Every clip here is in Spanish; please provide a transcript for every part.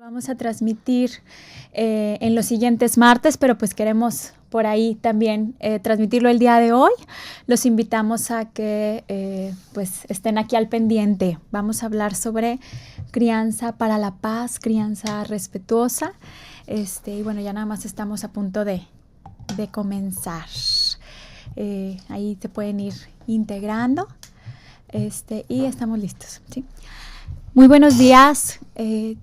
Vamos a transmitir en los siguientes martes, pero pues queremos por ahí también transmitirlo el día de hoy. Los invitamos a que pues estén aquí al pendiente. Vamos a hablar sobre crianza para la paz, crianza respetuosa. Y bueno, ya nada más estamos a punto de comenzar. Ahí se pueden ir integrando y estamos listos, ¿sí? Muy buenos días,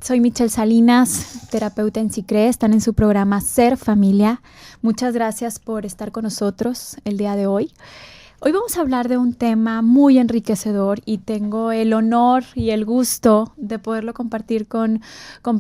soy Michelle Salinas, terapeuta en CICRE, están en su programa Ser Familia. Muchas gracias por estar con nosotros el día de hoy. Hoy vamos a hablar de un tema muy enriquecedor y tengo el honor y el gusto de poderlo compartir con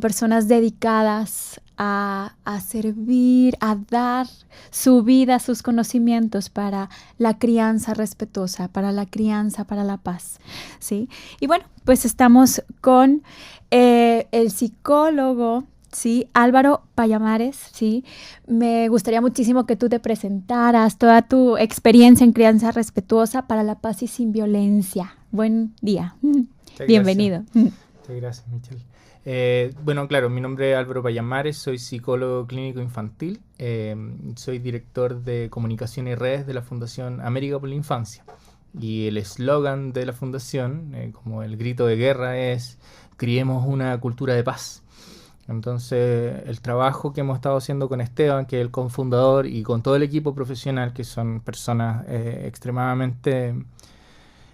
personas dedicadas a servir, a dar su vida, sus conocimientos para la crianza respetuosa, para la crianza, para la paz, ¿sí? Y bueno, pues estamos con el psicólogo, ¿sí? Álvaro Payamares, ¿sí? Me gustaría muchísimo que tú te presentaras toda tu experiencia en crianza respetuosa para la paz y sin violencia. Buen día. Bienvenido. Muchas gracias, Michelle. Bueno, claro, mi nombre es Álvaro Payamares, soy psicólogo clínico infantil, soy director de comunicación y redes de la Fundación América por la Infancia. Y el eslogan de la fundación, como el grito de guerra, es "Criemos una cultura de paz". Entonces, el trabajo que hemos estado haciendo con Esteban, que es el cofundador, y con todo el equipo profesional, que son personas extremadamente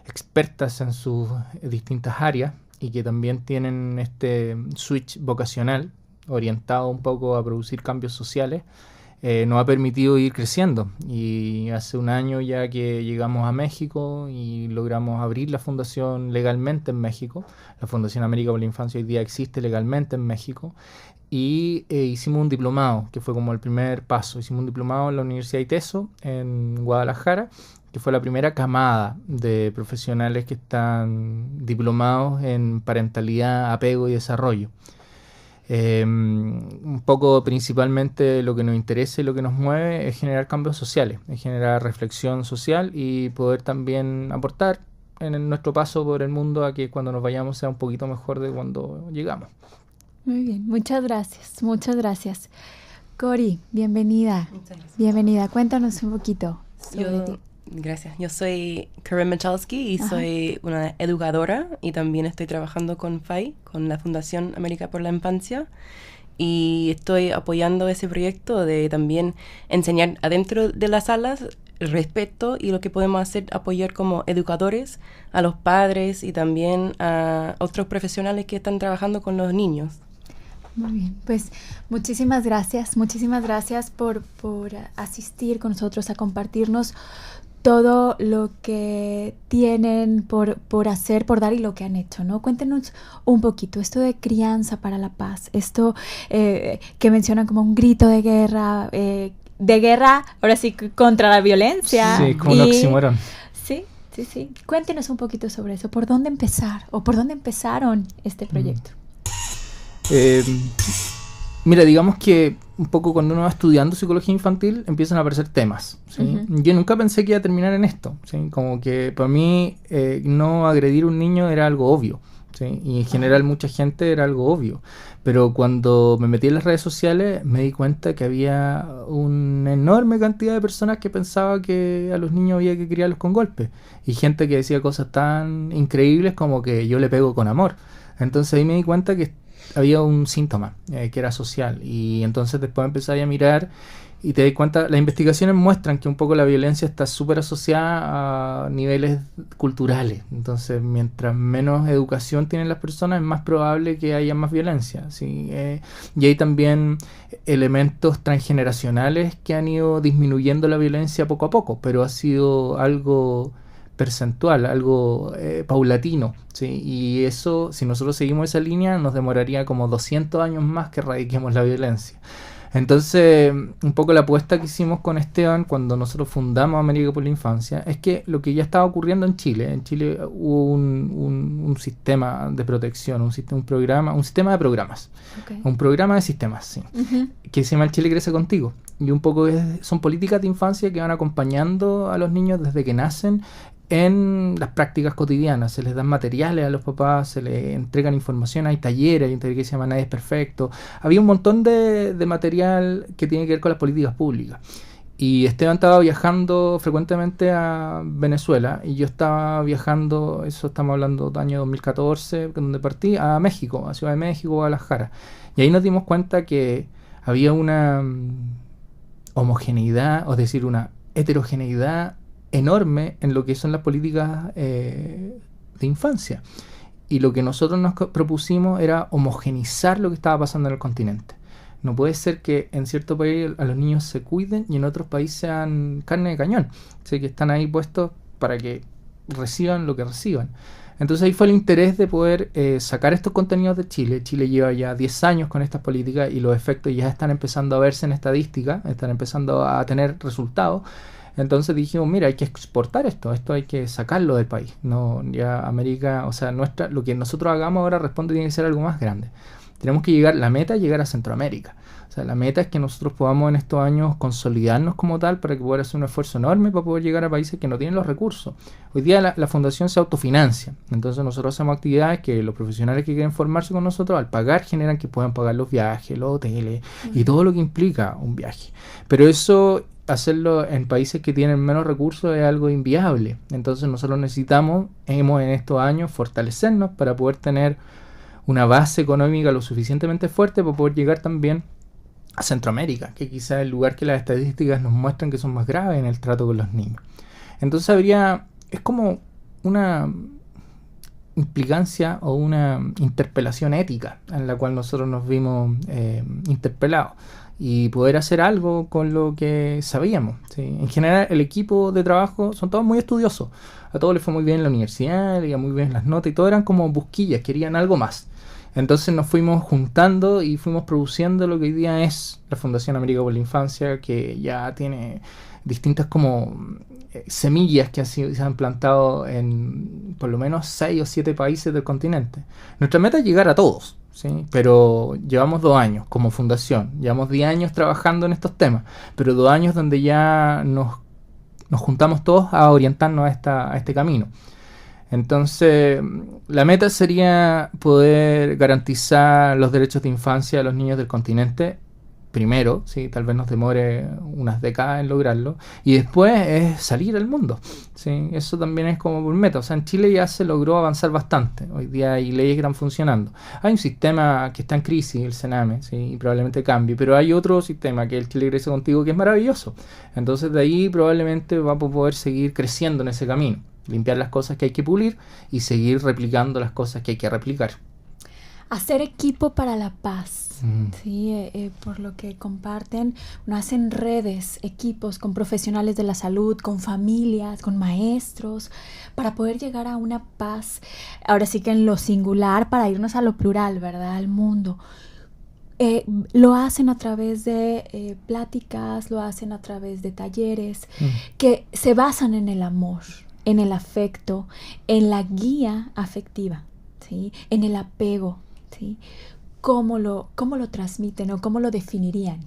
expertas en sus distintas áreas, y que también tienen este switch vocacional orientado un poco a producir cambios sociales, nos ha permitido ir creciendo. Y hace un año ya que llegamos a México y logramos abrir la fundación legalmente en México. La Fundación América por la Infancia hoy día existe legalmente en México. Y hicimos un diplomado, que fue como el primer paso. Hicimos un diplomado en la Universidad ITESO, en Guadalajara, que fue la primera camada de profesionales que están diplomados en parentalidad, apego y desarrollo. Un poco principalmente lo que nos interesa y lo que nos mueve es generar cambios sociales, es generar reflexión social y poder también aportar en nuestro paso por el mundo a que cuando nos vayamos sea un poquito mejor de cuando llegamos. Muy bien, muchas gracias, muchas gracias. Cori, bienvenida. Muchas gracias. Bienvenida, cuéntanos un poquito sobre ti. Gracias. Yo soy Karen Michalski y soy una educadora y también estoy trabajando con FAI, con la Fundación América por la Infancia, y estoy apoyando ese proyecto de también enseñar adentro de las salas el respeto y lo que podemos hacer, apoyar como educadores a los padres y también a otros profesionales que están trabajando con los niños. Muy bien, pues muchísimas gracias por asistir con nosotros, a compartirnos todo lo que tienen por hacer, por dar y lo que han hecho, ¿no? Cuéntenos un poquito esto de crianza para la paz, esto que mencionan como un grito de guerra, ahora sí, contra la violencia. Sí, como un oxímoron. Sí. Cuéntenos un poquito sobre eso, ¿por dónde empezar o por dónde empezaron este proyecto? Mira, digamos que un poco cuando uno va estudiando psicología infantil empiezan a aparecer temas, ¿sí? Yo nunca pensé que iba a terminar en esto, ¿sí? Como que para mí no agredir a un niño era algo obvio, ¿sí? Y en general mucha gente era algo obvio, pero cuando me metí en las redes sociales me di cuenta que había una enorme cantidad de personas que pensaba que a los niños había que criarlos con golpes, y gente que decía cosas tan increíbles como que yo le pego con amor. Entonces ahí me di cuenta que había un síntoma que era social, y entonces después empecé a mirar y te das cuenta, las investigaciones muestran que un poco la violencia está súper asociada a niveles culturales. Entonces mientras menos educación tienen las personas es más probable que haya más violencia, ¿sí? Y hay también elementos transgeneracionales que han ido disminuyendo la violencia poco a poco, pero ha sido algo percentual, algo paulatino, ¿sí? Y eso, si nosotros seguimos esa línea, nos demoraría como 200 años más que erradiquemos la violencia. Entonces, un poco la apuesta que hicimos con Esteban cuando nosotros fundamos América por la Infancia es que lo que ya estaba ocurriendo en Chile hubo un sistema de protección, un sistema de programas, un programa de sistemas, sí, que se llama El Chile Crece Contigo. Y un poco son políticas de infancia que van acompañando a los niños desde que nacen en las prácticas cotidianas. Se les dan materiales a los papás, se les entregan información, hay talleres, hay un taller que se llama Nadie es Perfecto. Había un montón de material que tiene que ver con las políticas públicas. Y Esteban estaba viajando frecuentemente a Venezuela y yo estaba viajando, eso estamos hablando del año 2014, donde partí, a México, a Ciudad de México, Guadalajara. Y ahí nos dimos cuenta que había una homogeneidad, es decir, una heterogeneidad enorme en lo que son las políticas de infancia. Y lo que nosotros nos propusimos era homogenizar lo que estaba pasando en el continente. No puede ser que en cierto país a los niños se cuiden y en otros países sean carne de cañón. O sea, que están ahí puestos para que reciban lo que reciban. Entonces ahí fue el interés de poder sacar estos contenidos de Chile. Chile lleva ya 10 años con estas políticas y los efectos ya están empezando a verse en estadística, están empezando a tener resultados. Entonces dijimos, mira, hay que exportar esto hay que sacarlo del país. No, ya América, o sea, lo que nosotros hagamos ahora tiene que ser algo más grande. Tenemos que la meta es llegar a Centroamérica. O sea, la meta es que nosotros podamos en estos años consolidarnos como tal para que pueda hacer un esfuerzo enorme para poder llegar a países que no tienen los recursos. Hoy día la fundación se autofinancia. Entonces nosotros hacemos actividades que los profesionales que quieren formarse con nosotros al pagar generan que puedan pagar los viajes, los hoteles y todo lo que implica un viaje. Pero eso, hacerlo en países que tienen menos recursos es algo inviable. Entonces nosotros hemos en estos años fortalecernos para poder tener una base económica lo suficientemente fuerte para poder llegar también a Centroamérica, que quizás es el lugar que las estadísticas nos muestran que son más graves en el trato con los niños. Entonces es como una implicancia o una interpelación ética en la cual nosotros nos vimos interpelados y poder hacer algo con lo que sabíamos, ¿sí? En general el equipo de trabajo son todos muy estudiosos, a todos les fue muy bien en la universidad, les iba muy bien las notas y todo eran como busquillas, querían algo más. Entonces nos fuimos juntando y fuimos produciendo lo que hoy día es la Fundación América por la Infancia, que ya tiene distintas como semillas que se han plantado en por lo menos 6 o 7 países del continente. Nuestra meta es llegar a todos, ¿sí? Pero llevamos 2 años como fundación, llevamos 10 años trabajando en estos temas, pero 2 años donde ya nos juntamos todos a orientarnos a este camino. Entonces, la meta sería poder garantizar los derechos de infancia de los niños del continente, primero, ¿sí? Tal vez nos demore unas décadas en lograrlo, y después es salir al mundo, ¿sí? Eso también es como por meta. O sea, en Chile ya se logró avanzar bastante, hoy día hay leyes que están funcionando. Hay un sistema que está en crisis, el Sename, ¿sí? Y probablemente cambie, pero hay otro sistema que es el Chile Crece Contigo, que es maravilloso. Entonces de ahí probablemente va a poder seguir creciendo en ese camino. Limpiar las cosas que hay que pulir y seguir replicando las cosas que hay que replicar. Hacer equipo para la paz, ¿sí? Por lo que comparten, no hacen redes, equipos con profesionales de la salud, con familias, con maestros, para poder llegar a una paz, ahora sí que en lo singular, para irnos a lo plural, ¿verdad? Al mundo. Lo hacen a través de pláticas, lo hacen a través de talleres que se basan en el amor, en el afecto, en la guía afectiva, ¿sí? En el apego, ¿sí? ¿Cómo lo transmiten o cómo lo definirían?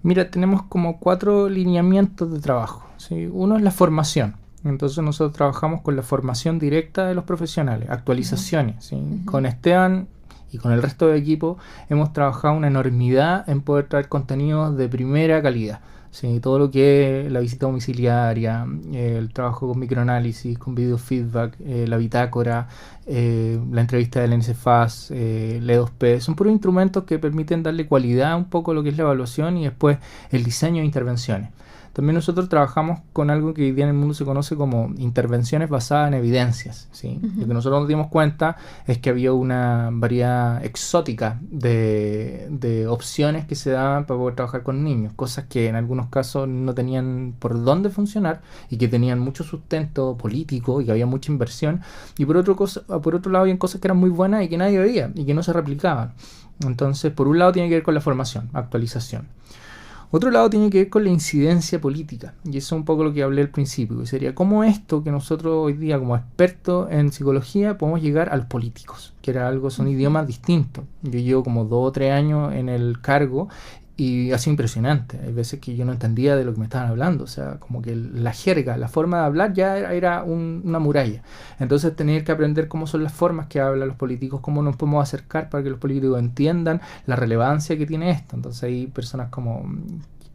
Mira, tenemos como 4 lineamientos de trabajo, ¿sí? Uno es la formación. Entonces nosotros trabajamos con la formación directa de los profesionales, actualizaciones, ¿sí? Con Esteban y con el resto del equipo hemos trabajado una enormidad en poder traer contenidos de primera calidad. Sí, todo lo que es la visita domiciliaria, el trabajo con microanálisis, con video feedback, la bitácora, la entrevista del NSFAS, el E2P, son puros instrumentos que permiten darle cualidad un poco a lo que es la evaluación y después el diseño de intervenciones. También nosotros trabajamos con algo que hoy día en el mundo se conoce como intervenciones basadas en evidencias, ¿sí? Lo que nosotros nos dimos cuenta es que había una variedad exótica de opciones que se daban para poder trabajar con niños, cosas que en algunos casos no tenían por dónde funcionar y que tenían mucho sustento político y que había mucha inversión, y por otro lado había cosas que eran muy buenas y que nadie veía y que no se replicaban. Entonces, por un lado tiene que ver con la formación, actualización. Otro lado tiene que ver con la incidencia política, y eso es un poco lo que hablé al principio, que sería cómo esto que nosotros hoy día como expertos en psicología podemos llegar a los políticos, que son idiomas distintos. Yo llevo como 2 o 3 años en el cargo Y ha sido impresionante. Hay veces que yo no entendía de lo que me estaban hablando. O sea, como que la jerga, la forma de hablar ya era una muralla. Entonces tener que aprender cómo son las formas que hablan los políticos, cómo nos podemos acercar para que los políticos entiendan la relevancia que tiene esto. Entonces hay personas como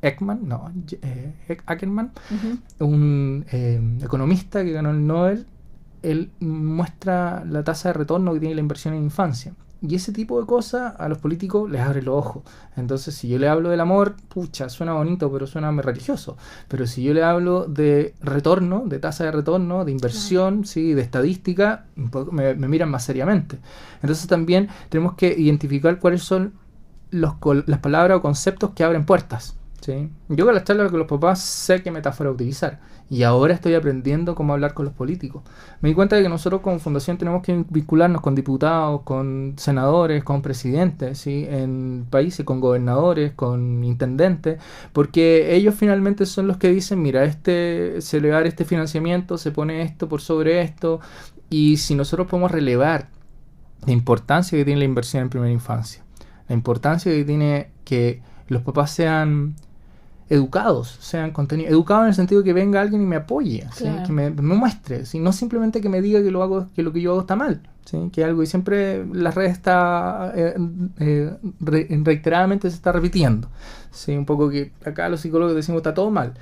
Ackerman, un economista que ganó el Nobel. Él muestra la tasa de retorno que tiene la inversión en infancia. Y ese tipo de cosas a los políticos les abre los ojos. Entonces, si yo le hablo del amor, pucha, suena bonito, pero suena muy religioso. Pero si yo le hablo de retorno, de tasa de retorno, de inversión, claro, sí, de estadística, me miran más seriamente. Entonces también tenemos que identificar cuáles son las palabras o conceptos que abren puertas. ¿Sí? Yo con las charlas con los papás sé qué metáfora utilizar y ahora estoy aprendiendo cómo hablar con los políticos. Me di cuenta de que nosotros como fundación tenemos que vincularnos con diputados, con senadores, con presidentes, ¿sí? En países, con gobernadores, con intendentes, porque ellos finalmente son los que dicen, mira, se le va a dar este financiamiento, se pone esto por sobre esto, y si nosotros podemos relevar la importancia que tiene la inversión en primera infancia, la importancia que tiene que los papás sean educados, sean contenidos, educados en el sentido de que venga alguien y me apoye, claro, ¿sí? Que me muestre, ¿sí? No simplemente que me diga que lo que yo hago está mal, ¿sí? Que algo y siempre las redes está reiteradamente se está repitiendo, ¿sí? Un poco que acá los psicólogos decimos está todo mal.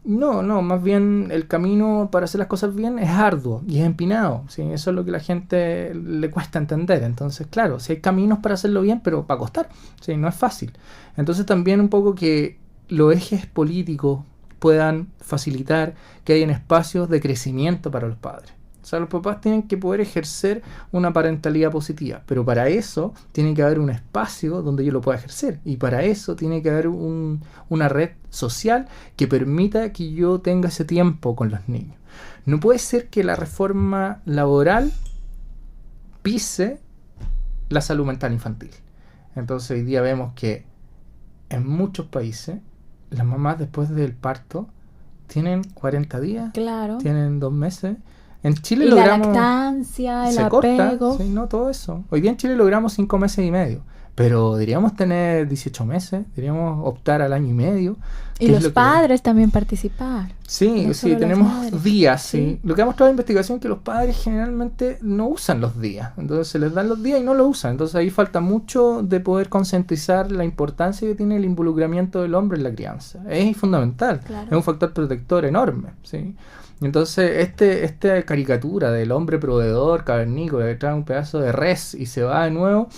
No, más bien el camino para hacer las cosas bien es arduo y es empinado, ¿sí? Eso es lo que a la gente le cuesta entender. Entonces, claro, sí hay caminos para hacerlo bien, pero para costar, ¿sí? No es fácil. Entonces también un poco que los ejes políticos puedan facilitar que hayan espacios de crecimiento para los padres. O sea, los papás tienen que poder ejercer una parentalidad positiva, pero para eso tiene que haber un espacio donde yo lo pueda ejercer, y para eso tiene que haber una red social que permita que yo tenga ese tiempo con los niños. No puede ser que la reforma laboral pise la salud mental infantil. Entonces hoy día vemos que en muchos países las mamás después del parto tienen 40 días, claro, tienen 2 meses. En Chile logramos... la lactancia, el apego. Corta, sí, no, todo eso. Hoy día en Chile logramos 5 meses y medio. Pero deberíamos tener 18 meses, deberíamos optar al año y medio. Y los padres también participar. Sí, no sí, tenemos días, sí. Lo que ha mostrado la investigación es que los padres generalmente no usan los días. Entonces se les dan los días y no los usan. Entonces ahí falta mucho de poder concientizar la importancia que tiene el involucramiento del hombre en la crianza. Es fundamental, claro, es un factor protector enorme, ¿sí? Entonces, esta caricatura del hombre proveedor, cavernícola, que trae un pedazo de res y se va de nuevo,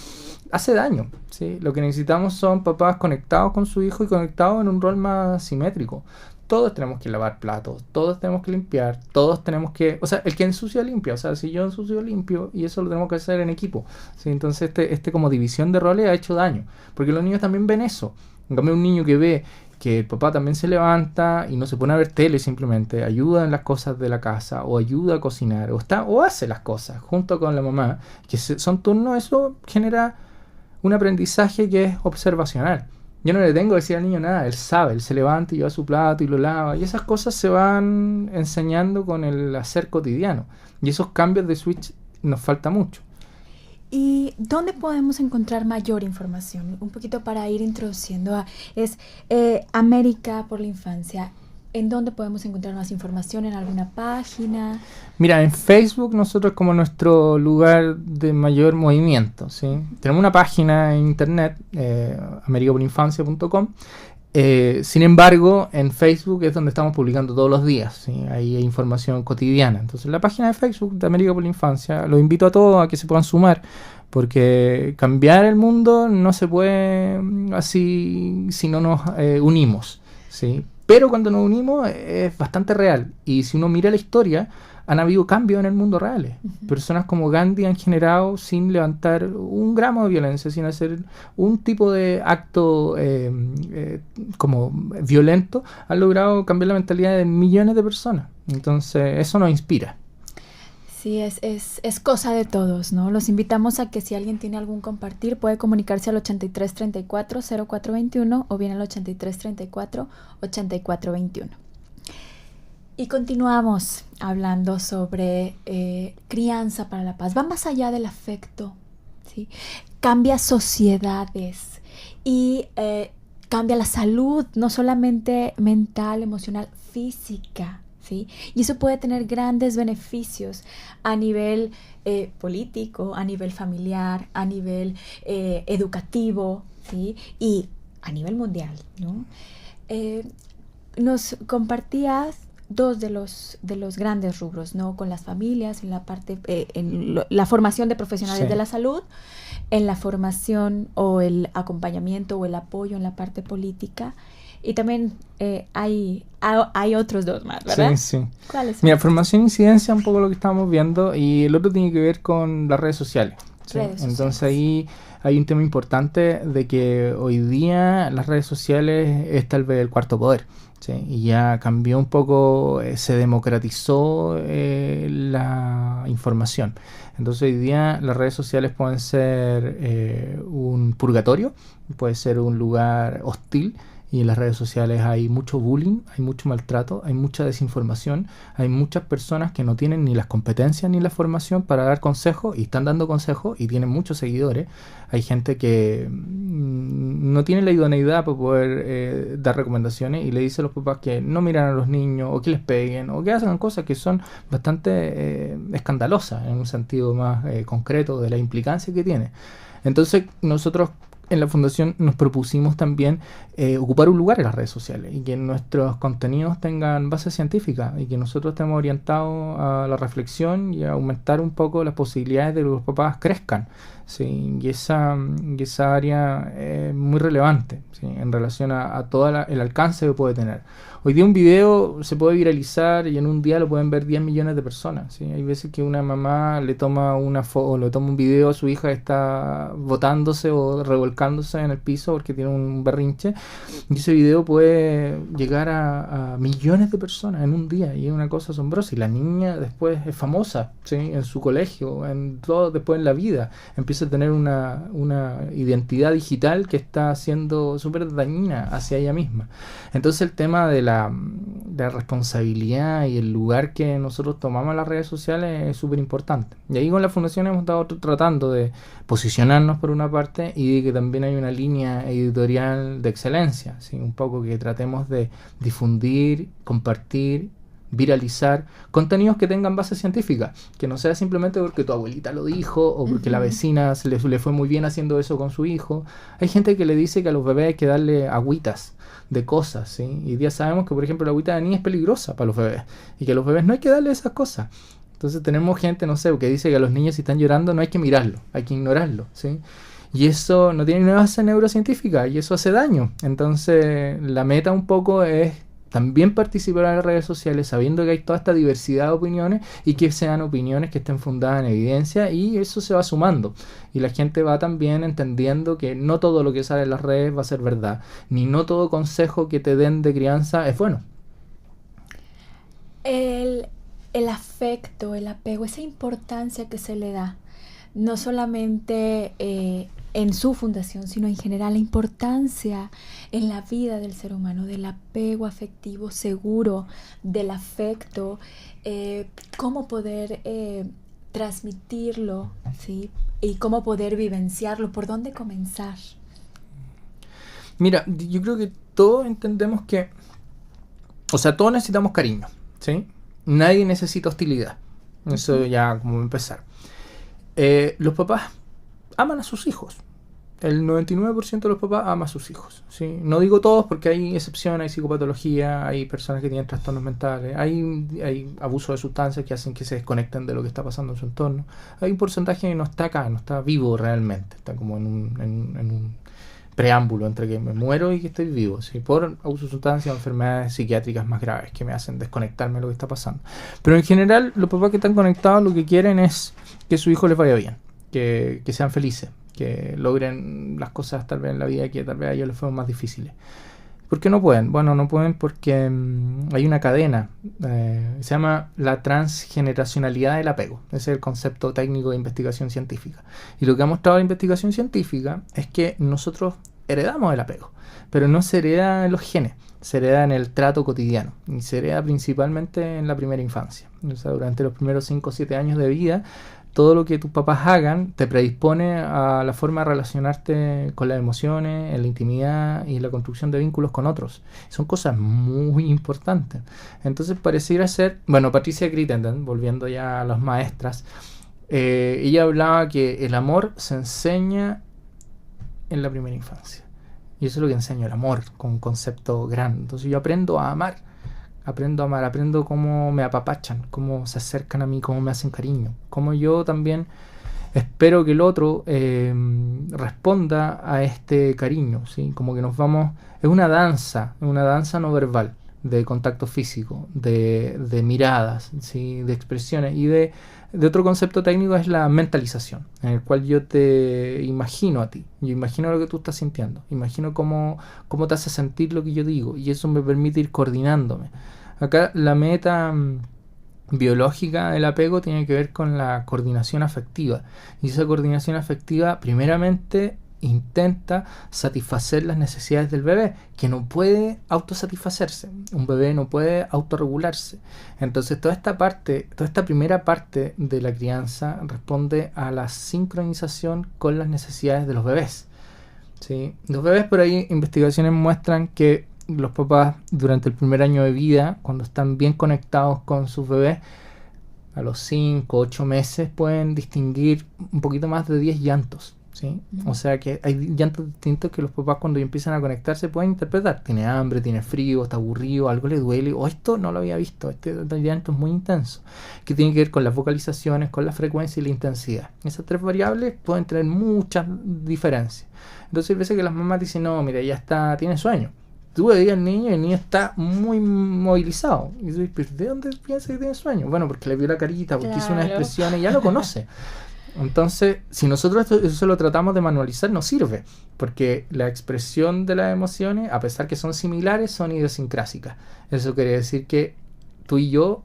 hace daño, ¿sí? Lo que necesitamos son papás conectados con su hijo y conectados en un rol más simétrico. Todos tenemos que lavar platos, todos tenemos que limpiar, todos tenemos que... O sea, el que ensucia, limpia. O sea, si yo ensucio, limpio, y eso lo tenemos que hacer en equipo, ¿sí? Entonces, como división de roles ha hecho daño, porque los niños también ven eso. En cambio, un niño que ve que el papá también se levanta y no se pone a ver tele, simplemente ayuda en las cosas de la casa o ayuda a cocinar o hace las cosas junto con la mamá, que son turnos, eso genera un aprendizaje que es observacional. Yo no le tengo que decir al niño nada, él sabe, él se levanta y lleva su plato y lo lava, y esas cosas se van enseñando con el hacer cotidiano, y esos cambios de switch nos falta mucho. ¿Y dónde podemos encontrar mayor información? Un poquito para ir introduciendo América por la Infancia. ¿En dónde podemos encontrar más información? ¿En alguna página? Mira, en Facebook nosotros como nuestro lugar de mayor movimiento, ¿sí? Tenemos una página en internet, americaporininfancia.com. Sin embargo, en Facebook es donde estamos publicando todos los días, ¿sí? Ahí hay información cotidiana. Entonces, la página de Facebook de América por la Infancia, los invito a todos a que se puedan sumar, porque cambiar el mundo no se puede así si no nos unimos, ¿sí? Pero cuando nos unimos es bastante real. Y si uno mira la historia, han habido cambios en el mundo reales. Uh-huh. Personas como Gandhi han generado, sin levantar un gramo de violencia, sin hacer un tipo de acto como violento, han logrado cambiar la mentalidad de millones de personas. Entonces, eso nos inspira. Sí, es cosa de todos, ¿no? Los invitamos a que si alguien tiene algún compartir, puede comunicarse al 8334-0421 o bien al 8334-8421. Y continuamos hablando sobre crianza para la paz. Va más allá del afecto, ¿sí? Cambia sociedades y cambia la salud, no solamente mental, emocional, física, ¿sí? Y eso puede tener grandes beneficios a nivel político, a nivel familiar, a nivel educativo, ¿sí? Y a nivel mundial, ¿no? Nos compartías dos de los grandes rubros, ¿no? Con las familias, en la parte, la formación de profesionales de la salud, en la formación o el acompañamiento o el apoyo en la parte política. Y también hay otros dos más, ¿verdad? Sí. ¿Cuáles son? Mira, formación e incidencia, un poco lo que estábamos viendo, y el otro tiene que ver con las redes sociales. ¿Sí? Entonces ahí hay un tema importante de que hoy día las redes sociales es tal vez el cuarto poder. ¿Sí? Y ya cambió un poco, se democratizó la información. Entonces hoy día las redes sociales pueden ser un purgatorio, puede ser un lugar hostil. Y en las redes sociales hay mucho bullying, hay mucho maltrato, hay mucha desinformación, hay muchas personas que no tienen ni las competencias ni la formación para dar consejos y están dando consejos y tienen muchos seguidores. Hay gente que no tiene la idoneidad para poder dar recomendaciones y le dice a los papás que no miran a los niños o que les peguen o que hagan cosas que son bastante escandalosas en un sentido más concreto de la implicancia que tiene. Entonces nosotros en la fundación nos propusimos también ocupar un lugar en las redes sociales y que nuestros contenidos tengan base científica y que nosotros estemos orientados a la reflexión y a aumentar un poco las posibilidades de que los papás crezcan. Sí, y esa área es muy relevante, ¿sí? En relación a todo el alcance que puede tener. Hoy día un video se puede viralizar y en un día lo pueden ver 10 millones de personas, ¿sí? Hay veces que una mamá le toma una foto, le toma un video a su hija que está botándose o revolcándose en el piso porque tiene un berrinche, y ese video puede llegar a millones de personas en un día y es una cosa asombrosa. Y la niña después es famosa, ¿sí? En su colegio, en todo, después en la vida empieza a tener una identidad digital que está siendo súper dañina hacia ella misma. Entonces el tema de la responsabilidad y el lugar que nosotros tomamos en las redes sociales es súper importante. Y ahí con la fundación hemos estado tratando de posicionarnos por una parte y de que también hay una línea editorial de excelencia, ¿sí? Un poco que tratemos de difundir, compartir, viralizar contenidos que tengan base científica, que no sea simplemente porque tu abuelita lo dijo o porque la vecina le fue muy bien haciendo eso con su hijo. Hay gente que le dice que a los bebés hay que darle agüitas de cosas, ¿sí? Y ya sabemos que, por ejemplo, la agüita de niña es peligrosa para los bebés y que a los bebés no hay que darle esas cosas. Entonces tenemos gente, no sé, que dice que a los niños si están llorando no hay que mirarlo, hay que ignorarlo, ¿sí? Y eso no tiene una base neurocientífica y eso hace daño. Entonces la meta un poco es también participar en las redes sociales sabiendo que hay toda esta diversidad de opiniones y que sean opiniones que estén fundadas en evidencia, y eso se va sumando y la gente va también entendiendo que no todo lo que sale en las redes va a ser verdad, ni no todo consejo que te den de crianza es bueno. El afecto, el apego, esa importancia que se le da, no solamente en su fundación, sino en general, la importancia en la vida del ser humano, del apego afectivo seguro, del afecto, cómo poder transmitirlo, ¿sí? Y cómo poder vivenciarlo, por dónde comenzar. Mira, yo creo que todos entendemos que, o sea, todos necesitamos cariño, ¿sí? Nadie necesita hostilidad. Eso ya como empezar. Los papás aman a sus hijos. El 99% de los papás ama a sus hijos, ¿sí? No digo todos porque hay excepciones, hay psicopatología, hay personas que tienen trastornos mentales, hay abuso de sustancias que hacen que se desconecten de lo que está pasando en su entorno. Hay un porcentaje que no está acá, no está vivo realmente, está como en un preámbulo entre que me muero y que estoy vivo, ¿sí? Por abuso de sustancias o enfermedades psiquiátricas más graves que me hacen desconectarme de lo que está pasando. Pero en general los papás que están conectados lo que quieren es que su hijo les vaya bien, que sean felices, que logren las cosas tal vez en la vida que tal vez a ellos les fueron más difíciles. ¿Por qué no pueden? Bueno, no pueden porque hay una cadena, se llama la transgeneracionalidad del apego. Ese es el concepto técnico de investigación científica. Y lo que ha mostrado la investigación científica es que nosotros heredamos el apego, pero no se hereda en los genes, se hereda en el trato cotidiano y se hereda principalmente en la primera infancia. O sea, durante los primeros 5 o 7 años de vida, todo lo que tus papás hagan te predispone a la forma de relacionarte con las emociones, en la intimidad y la construcción de vínculos con otros. Son cosas muy importantes. Entonces pareciera ser, bueno, Patricia Crittenden, volviendo ya a las maestras, ella hablaba que el amor se enseña en la primera infancia. Y eso es lo que enseña el amor, con un concepto grande. Entonces yo aprendo a amar, aprendo cómo me apapachan, cómo se acercan a mí, cómo me hacen cariño, cómo yo también espero que el otro responda a este cariño, ¿sí? Como que nos vamos, es una danza no verbal, de contacto físico, de miradas, ¿sí? De expresiones, y de otro concepto técnico es la mentalización, en el cual yo te imagino a ti, yo imagino lo que tú estás sintiendo, imagino cómo te hace sentir lo que yo digo, y eso me permite ir coordinándome. Acá la meta biológica del apego tiene que ver con la coordinación afectiva, y esa coordinación afectiva primeramente intenta satisfacer las necesidades del bebé, que no puede autosatisfacerse. Un bebé no puede autorregularse. Entonces toda esta primera parte de la crianza responde a la sincronización con las necesidades de los bebés, ¿sí? Los bebés, por ahí investigaciones muestran que los papás durante el primer año de vida, cuando están bien conectados con sus bebés, a los 5, 8 meses pueden distinguir un poquito más de 10 llantos, ¿sí? O sea que hay llantos distintos que los papás, cuando empiezan a conectarse, pueden interpretar. Tiene hambre, tiene frío, está aburrido, algo le duele, o esto no lo había visto, este llanto es muy intenso, que tiene que ver con las vocalizaciones, con la frecuencia y la intensidad. Esas 3 variables pueden tener muchas diferencias. Entonces hay veces que las mamás dicen, no, mira, ya está, tiene sueño. Tú veías al niño y el niño está muy movilizado. Y tú dices, ¿de dónde piensa que tiene sueño? Bueno, porque le vio la carita, porque hizo unas expresiones y ya lo conoce. Entonces, si nosotros eso lo tratamos de manualizar, no sirve, porque la expresión de las emociones, a pesar que son similares, son idiosincrásicas. Eso quiere decir que tú y yo,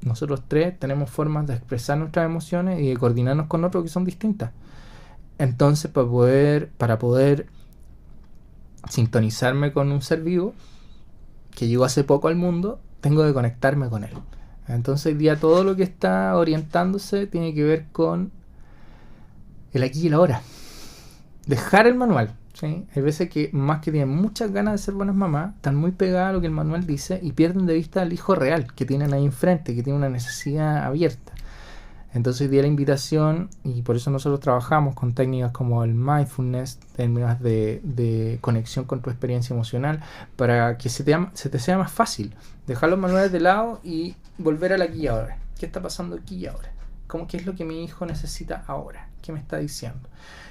nosotros 3, tenemos formas de expresar nuestras emociones y de coordinarnos con otros que son distintas. Entonces, para poder sintonizarme con un ser vivo que llegó hace poco al mundo, tengo que conectarme con él. Entonces hoy día todo lo que está orientándose tiene que ver con el aquí y el ahora. Dejar el manual, ¿sí? Hay veces que más que tienen muchas ganas de ser buenas mamás, están muy pegadas a lo que el manual dice y pierden de vista al hijo real que tienen ahí enfrente, que tiene una necesidad abierta. Entonces hoy día la invitación, y por eso nosotros trabajamos con técnicas como el mindfulness, términos de conexión con tu experiencia emocional, para que se te sea más fácil dejar los manuales de lado y volver al aquí y ahora. ¿Qué está pasando aquí y ahora? ¿Qué es lo que mi hijo necesita ahora? ¿Qué me está diciendo?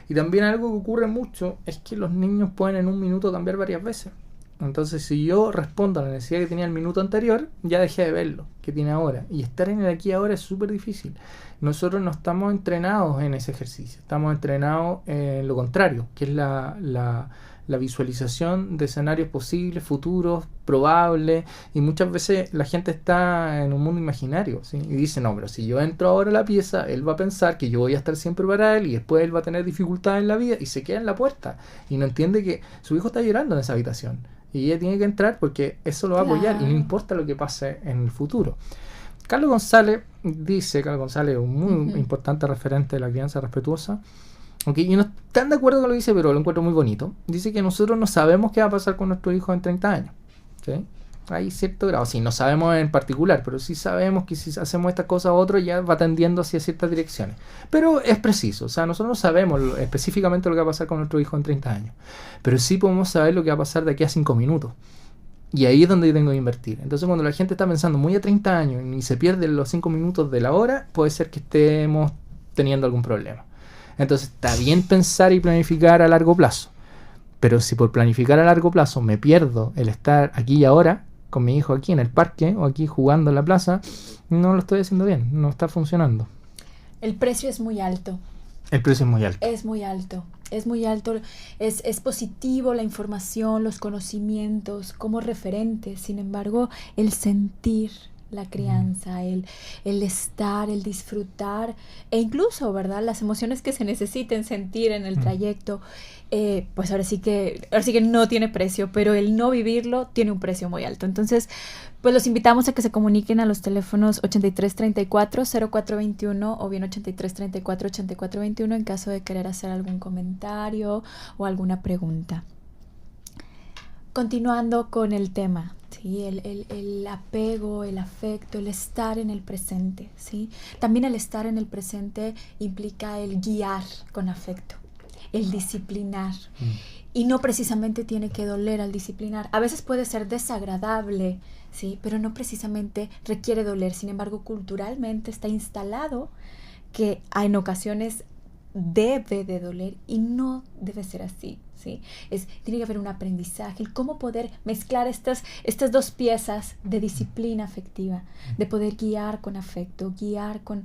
Y también algo que ocurre mucho es que los niños pueden en un minuto cambiar varias veces. Entonces, si yo respondo a la necesidad que tenía el minuto anterior, ya dejé de ver lo que tiene ahora. Y estar en el aquí y ahora es súper difícil. Nosotros no estamos entrenados en ese ejercicio. Estamos entrenados en lo contrario, que es la visualización de escenarios posibles, futuros, probables. Y muchas veces la gente está en un mundo imaginario, ¿sí? Y dice, no, pero si yo entro ahora a la pieza, él va a pensar que yo voy a estar siempre para él y después él va a tener dificultades en la vida y se queda en la puerta. Y no entiende que su hijo está llorando en esa habitación. Y ella tiene que entrar porque eso lo va a apoyar y no importa lo que pase en el futuro. Carlos González, un muy importante referente de la crianza respetuosa, aunque yo no estoy de acuerdo con lo que dice, pero lo encuentro muy bonito. Dice que nosotros no sabemos qué va a pasar con nuestro hijo en 30 años. ¿Sí? Hay cierto grado, sí, no sabemos en particular, pero sí sabemos que si hacemos esta cosa u otra ya va tendiendo hacia ciertas direcciones. Pero es preciso, o sea, nosotros no sabemos específicamente lo que va a pasar con nuestro hijo en 30 años, pero sí podemos saber lo que va a pasar de aquí a 5 minutos. Y ahí es donde yo tengo que invertir. Entonces, cuando la gente está pensando muy a 30 años y se pierden los 5 minutos de la hora, puede ser que estemos teniendo algún problema. Entonces, está bien pensar y planificar a largo plazo. Pero si por planificar a largo plazo me pierdo el estar aquí y ahora, con mi hijo aquí en el parque o aquí jugando en la plaza, no lo estoy haciendo bien, no está funcionando. El precio es muy alto. El precio es muy alto. Es muy alto. Es muy alto. Es positivo la información, los conocimientos como referentes. Sin embargo, el sentir, la crianza, el estar, el disfrutar e incluso, ¿verdad? Las emociones que se necesiten sentir en el trayecto, pues ahora sí que no tiene precio, pero el no vivirlo tiene un precio muy alto. Entonces, pues los invitamos a que se comuniquen a los teléfonos 8334-0421 o bien 8334-8421 en caso de querer hacer algún comentario o alguna pregunta. Continuando con el tema, ¿sí? El apego, el afecto, el estar en el presente, ¿sí? También el estar en el presente implica el guiar con afecto, el disciplinar. Y no precisamente tiene que doler al disciplinar. A veces puede ser desagradable, ¿sí? Pero no precisamente requiere doler. Sin embargo, culturalmente está instalado que en ocasiones debe de doler y no debe ser así, ¿sí? Tiene que haber un aprendizaje, el cómo poder mezclar estas dos piezas de disciplina afectiva, de poder guiar con afecto, guiar con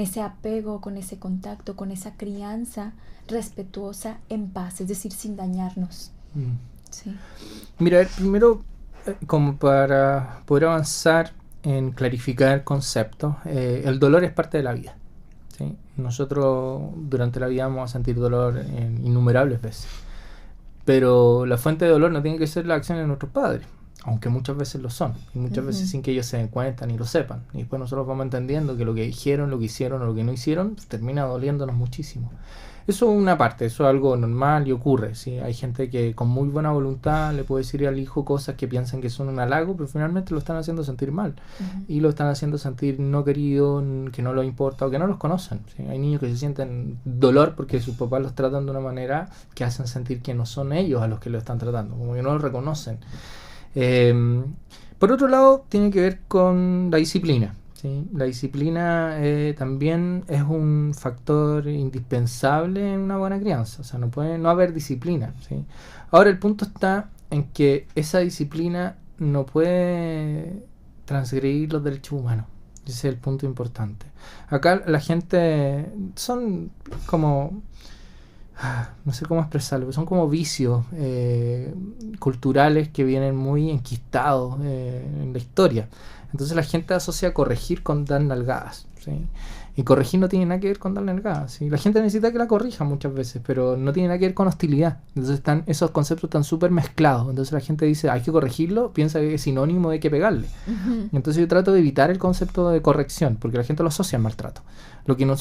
ese apego, con ese contacto, con esa crianza respetuosa en paz, es decir, sin dañarnos. Sí. Mira, primero, como para poder avanzar en clarificar conceptos, el dolor es parte de la vida. ¿Sí? Nosotros durante la vida vamos a sentir dolor en innumerables veces, pero la fuente de dolor no tiene que ser la acción de nuestros padres, aunque muchas veces lo son, y muchas veces sin que ellos se den cuenta ni lo sepan, y después nosotros vamos entendiendo que lo que dijeron, lo que hicieron o lo que no hicieron termina doliéndonos muchísimo. Eso es una parte, eso es algo normal y ocurre, ¿sí? Hay gente que con muy buena voluntad le puede decir al hijo cosas que piensan que son un halago, pero finalmente lo están haciendo sentir mal. Y lo están haciendo sentir no querido, que no les importa o que no los conocen, ¿sí? Hay niños que se sienten dolor porque sus papás los tratan de una manera que hacen sentir que no son ellos a los que lo están tratando, como que no los reconocen. Por otro lado, tiene que ver con la disciplina. ¿Sí? La disciplina también es un factor indispensable en una buena crianza, o sea, no puede no haber disciplina, ¿sí? Ahora el punto está en que esa disciplina no puede transgredir los derechos humanos, ese es el punto importante. Acá la gente son como, no sé cómo expresarlo, son como vicios culturales que vienen muy enquistados en la historia. Entonces la gente asocia corregir con dar nalgadas, ¿sí? Y corregir no tiene nada que ver con dar nalgadas, ¿sí? La gente necesita que la corrija muchas veces, pero no tiene nada que ver con hostilidad. Entonces esos conceptos están súper mezclados. Entonces la gente dice, hay que corregirlo, piensa que es sinónimo de que pegarle. Entonces yo trato de evitar el concepto de corrección, porque la gente lo asocia al maltrato. Lo que no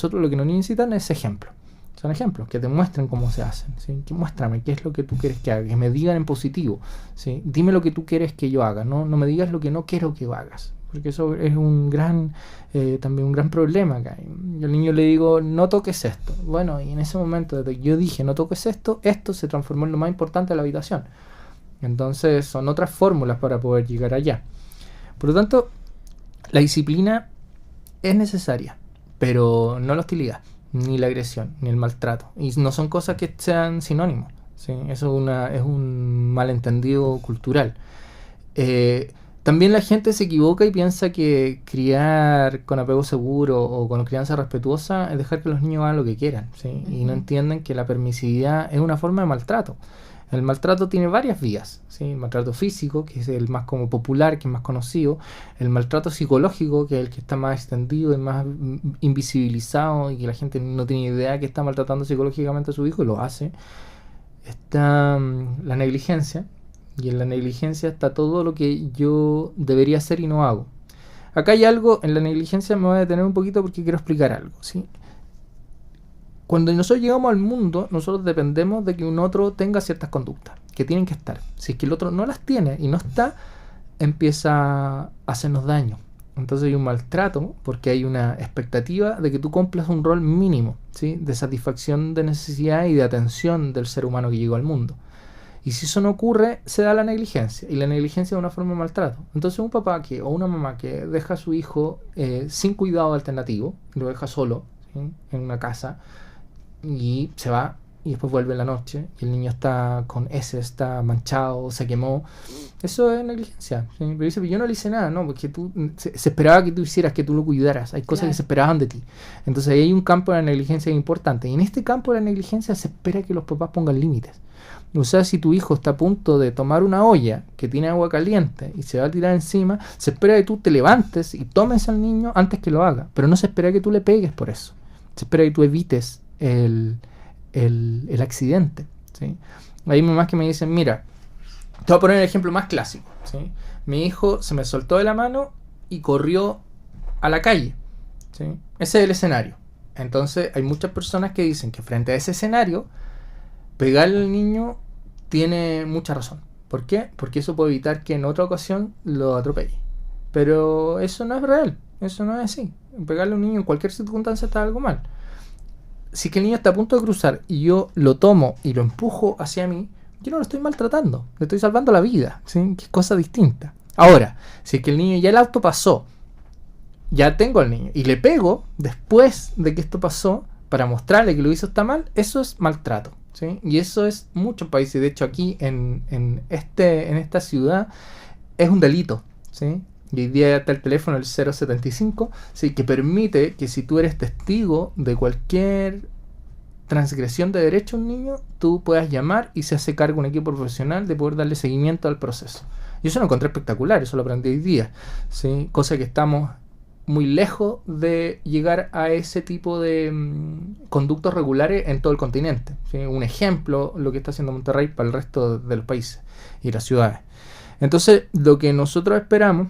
necesitan es ejemplo. Son ejemplos que te muestren cómo se hacen, ¿sí? Que muéstrame qué es lo que tú quieres que haga, que me digan en positivo, ¿sí? Dime lo que tú quieres que yo haga, no me digas lo que no quiero que hagas, porque eso es también un gran problema acá. Yo al niño le digo, no toques esto. Bueno, y en ese momento, desde que yo dije, no toques esto se transformó en lo más importante de la habitación. Entonces son otras fórmulas para poder llegar allá. Por lo tanto, la disciplina es necesaria, pero no la hostilidad, ni la agresión, ni el maltrato. Y no son cosas que sean sinónimos, ¿sí? Eso es un malentendido cultural. También la gente se equivoca y piensa que criar con apego seguro o con crianza respetuosa es dejar que los niños hagan lo que quieran, ¿sí? Y no entienden que la permisividad es una forma de maltrato. El maltrato tiene varias vías, ¿sí? El maltrato físico, que es el más como popular, que es más conocido. El maltrato psicológico, que es el que está más extendido y más invisibilizado y que la gente no tiene idea que está maltratando psicológicamente a su hijo y lo hace. Está la negligencia, y en la negligencia está todo lo que yo debería hacer y no hago. Acá hay algo, en la negligencia me voy a detener un poquito porque quiero explicar algo, ¿sí? Cuando nosotros llegamos al mundo, nosotros dependemos de que un otro tenga ciertas conductas, que tienen que estar. Si es que el otro no las tiene y no está, empieza a hacernos daño. Entonces hay un maltrato porque hay una expectativa de que tú cumplas un rol mínimo, ¿sí? De satisfacción de necesidad y de atención del ser humano que llegó al mundo. Y si eso no ocurre, se da la negligencia. Y la negligencia es una forma de maltrato. Entonces un papá o una mamá que deja a su hijo sin cuidado alternativo, lo deja solo, ¿sí? En una casa, y se va y después vuelve en la noche y el niño está con heces, está manchado, se quemó. Eso es negligencia. ¿Sí? Pero dice, yo no le hice nada, ¿no? Porque se esperaba que tú hicieras, que tú lo cuidaras. Hay cosas que se esperaban de ti. Entonces ahí hay un campo de la negligencia importante. Y en este campo de la negligencia se espera que los papás pongan límites. O sea, si tu hijo está a punto de tomar una olla que tiene agua caliente y se va a tirar encima, se espera que tú te levantes y tomes al niño antes que lo haga. Pero no se espera que tú le pegues por eso. Se espera que tú evites el accidente, ¿sí? Hay mamás que me dicen, mira, te voy a poner el ejemplo más clásico, ¿sí? Mi hijo se me soltó de la mano y corrió a la calle, ¿sí? Ese es el escenario. Entonces hay muchas personas que dicen que frente a ese escenario, pegarle al niño tiene mucha razón. ¿Por qué? Porque eso puede evitar que en otra ocasión lo atropelle. Pero eso no es real, eso no es así. Pegarle a un niño en cualquier circunstancia está algo mal. Si que el niño está a punto de cruzar y yo lo tomo y lo empujo hacia mí, yo no lo estoy maltratando, le estoy salvando la vida, ¿sí? Que es cosa distinta. Ahora, si es que el niño ya el auto pasó, ya tengo al niño y le pego después de que esto pasó para mostrarle que lo hizo está mal, eso es maltrato, ¿sí? Y eso es muchos países, de hecho aquí en esta ciudad es un delito, ¿sí? Y hoy día está el teléfono, el 075, ¿sí? Que permite que si tú eres testigo de cualquier transgresión de derecho a un niño, tú puedas llamar y se hace cargo un equipo profesional de poder darle seguimiento al proceso. Y eso lo encontré espectacular, eso lo aprendí hoy día, ¿sí? Cosa que estamos muy lejos de llegar a ese tipo de conductos regulares en todo el continente, ¿sí? Un ejemplo, lo que está haciendo Monterrey para el resto de los países y las ciudades. Entonces, lo que nosotros esperamos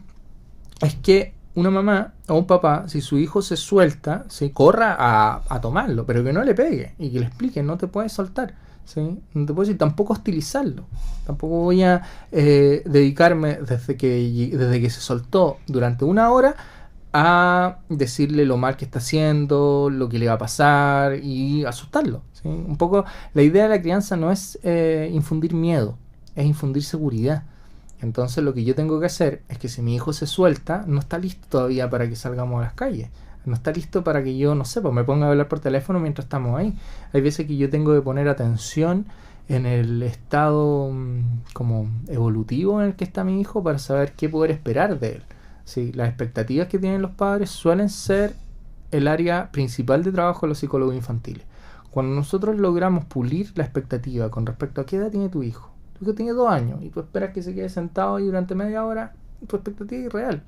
es que una mamá o un papá, si su hijo se suelta, ¿sí? Corra a tomarlo, pero que no le pegue y que le explique, no te puedes soltar, ¿sí? No te puedes decir, tampoco hostilizarlo. Tampoco voy a dedicarme desde que se soltó durante una hora a decirle lo mal que está haciendo, lo que le va a pasar y asustarlo, ¿sí? Un poco la idea de la crianza no es infundir miedo, es infundir seguridad. Entonces lo que yo tengo que hacer es que si mi hijo se suelta, no está listo todavía para que salgamos a las calles. No está listo para que yo, no sé, pues me ponga a hablar por teléfono mientras estamos ahí. Hay veces que yo tengo que poner atención en el estado como evolutivo en el que está mi hijo para saber qué poder esperar de él. Sí, las expectativas que tienen los padres suelen ser el área principal de trabajo de los psicólogos infantiles. Cuando nosotros logramos pulir la expectativa con respecto a qué edad tiene tu hijo, que tiene 2 años y tú esperas que se quede sentado ahí durante media hora, tu expectativa es irreal.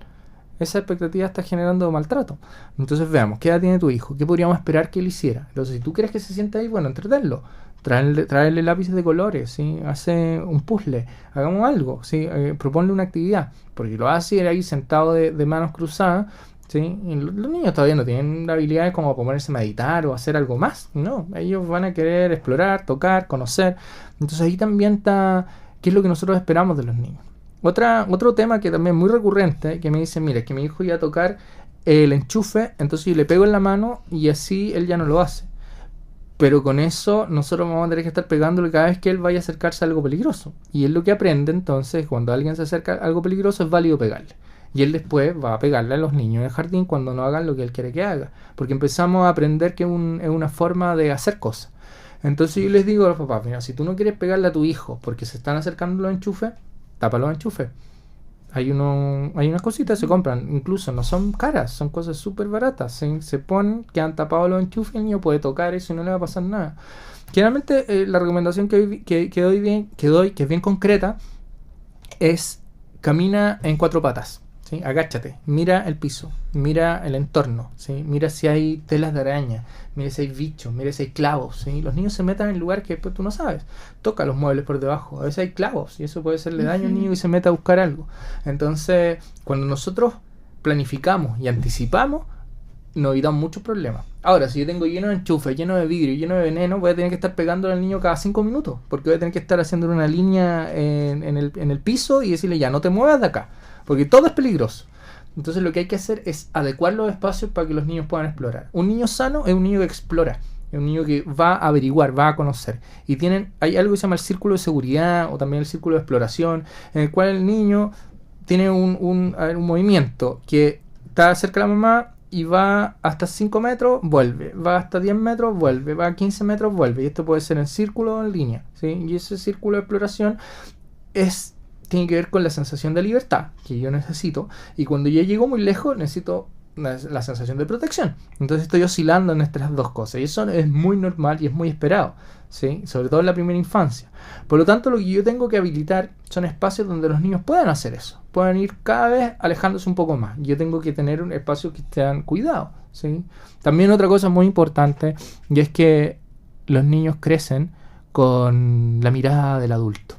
Esa expectativa está generando maltrato. Entonces veamos, ¿qué edad tiene tu hijo? ¿Qué podríamos esperar que él hiciera? Entonces, si tú quieres que se sienta ahí, bueno, entretenlo. Traerle lápices de colores, ¿sí? Hace un puzzle, hagamos algo, ¿sí? Proponle una actividad, porque lo hace ahí sentado de manos cruzadas, ¿sí? Y los niños todavía no tienen habilidades como ponerse a meditar o hacer algo más, no, ellos van a querer explorar, tocar, conocer. Entonces ahí también está qué es lo que nosotros esperamos de los niños. Otro tema que también es muy recurrente, que me dicen, mira, es que mi hijo iba a tocar el enchufe, entonces yo le pego en la mano y así él ya no lo hace. Pero con eso nosotros vamos a tener que estar pegándole cada vez que él vaya a acercarse a algo peligroso. Y él lo que aprende entonces, cuando alguien se acerca a algo peligroso, es válido pegarle. Y él después va a pegarle a los niños en el jardín cuando no hagan lo que él quiere que haga. Porque empezamos a aprender que es una forma de hacer cosas. Entonces yo les digo a los papás, mira, si tú no quieres pegarle a tu hijo porque se están acercando los enchufes, tapa los enchufes. Hay unas cositas que se compran, incluso no son caras, son cosas súper baratas. Se ponen, quedan tapados los enchufes, el niño puede tocar eso y no le va a pasar nada. Generalmente la recomendación que doy, que es bien concreta, es camina en 4 patas. ¿Sí? Agáchate, mira el piso, mira el entorno, ¿sí? Mira si hay telas de araña, mira si hay bichos, mira si hay clavos, ¿sí? Los niños se metan en lugares que después tú no sabes. Toca los muebles por debajo, a veces hay clavos y eso puede hacerle daño al niño y se mete a buscar algo. Entonces, cuando nosotros planificamos y anticipamos, nos evitamos muchos problemas. Ahora, si yo tengo lleno de enchufes, lleno de vidrio, lleno de veneno, voy a tener que estar pegándole al niño cada 5 minutos, porque voy a tener que estar haciendo una línea en el piso y decirle ya, no te muevas de acá, porque todo es peligroso. Entonces lo que hay que hacer es adecuar los espacios para que los niños puedan explorar. Un niño sano es un niño que explora, es un niño que va a averiguar, va a conocer. Y hay algo que se llama el círculo de seguridad o también el círculo de exploración, en el cual el niño tiene un movimiento que está cerca de la mamá y va hasta 5 metros, vuelve, va hasta 10 metros, vuelve, va a 15 metros, vuelve. Y esto puede ser en círculo o en línea, ¿sí? Y ese círculo de exploración tiene que ver con la sensación de libertad que yo necesito. Y cuando ya llego muy lejos, necesito la sensación de protección. Entonces estoy oscilando en estas dos cosas. Y eso es muy normal y es muy esperado, ¿sí? Sobre todo en la primera infancia. Por lo tanto, lo que yo tengo que habilitar son espacios donde los niños puedan hacer eso. Puedan ir cada vez alejándose un poco más. Yo tengo que tener un espacio que estén cuidados, ¿sí? También otra cosa muy importante, y es que los niños crecen con la mirada del adulto.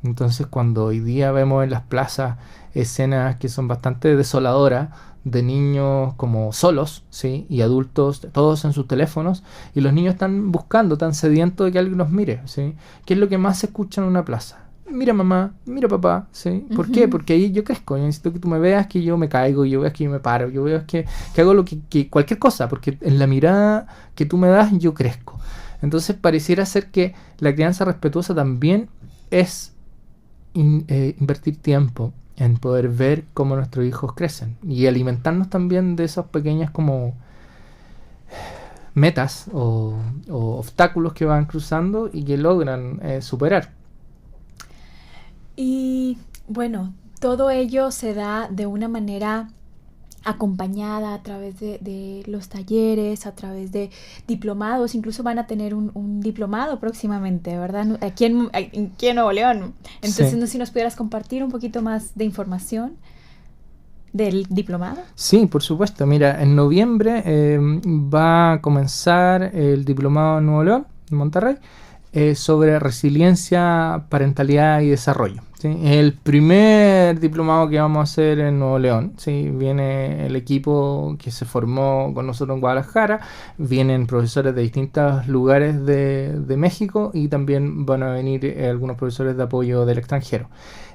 Entonces, cuando hoy día vemos en las plazas escenas que son bastante desoladoras, de niños como solos, ¿sí? Y adultos, todos en sus teléfonos, y los niños están buscando, están sedientos de que alguien los mire, ¿sí? ¿Qué es lo que más se escucha en una plaza? Mira mamá, mira papá, ¿sí? ¿Por qué? Porque ahí yo crezco, yo necesito que tú me veas que yo me caigo, yo veas que yo me paro, yo veas que hago lo que cualquier cosa, porque en la mirada que tú me das yo crezco. Entonces pareciera ser que la crianza respetuosa también es invertir tiempo en poder ver cómo nuestros hijos crecen y alimentarnos también de esas pequeñas como metas o obstáculos que van cruzando y que logran superar. Y bueno, todo ello se da de una manera acompañada a través de los talleres, a través de diplomados, incluso van a tener un diplomado próximamente, ¿verdad? Aquí en Nuevo León. Entonces, sí. No sé si nos pudieras compartir un poquito más de información del diplomado. Sí, por supuesto. Mira, en noviembre va a comenzar el diplomado en Nuevo León, en Monterrey, sobre resiliencia, parentalidad y desarrollo. ¿Sí? El primer diplomado que vamos a hacer en Nuevo León, ¿sí? Viene el equipo que se formó con nosotros en Guadalajara, vienen profesores de distintos lugares de México y también van a venir algunos profesores de apoyo del extranjero.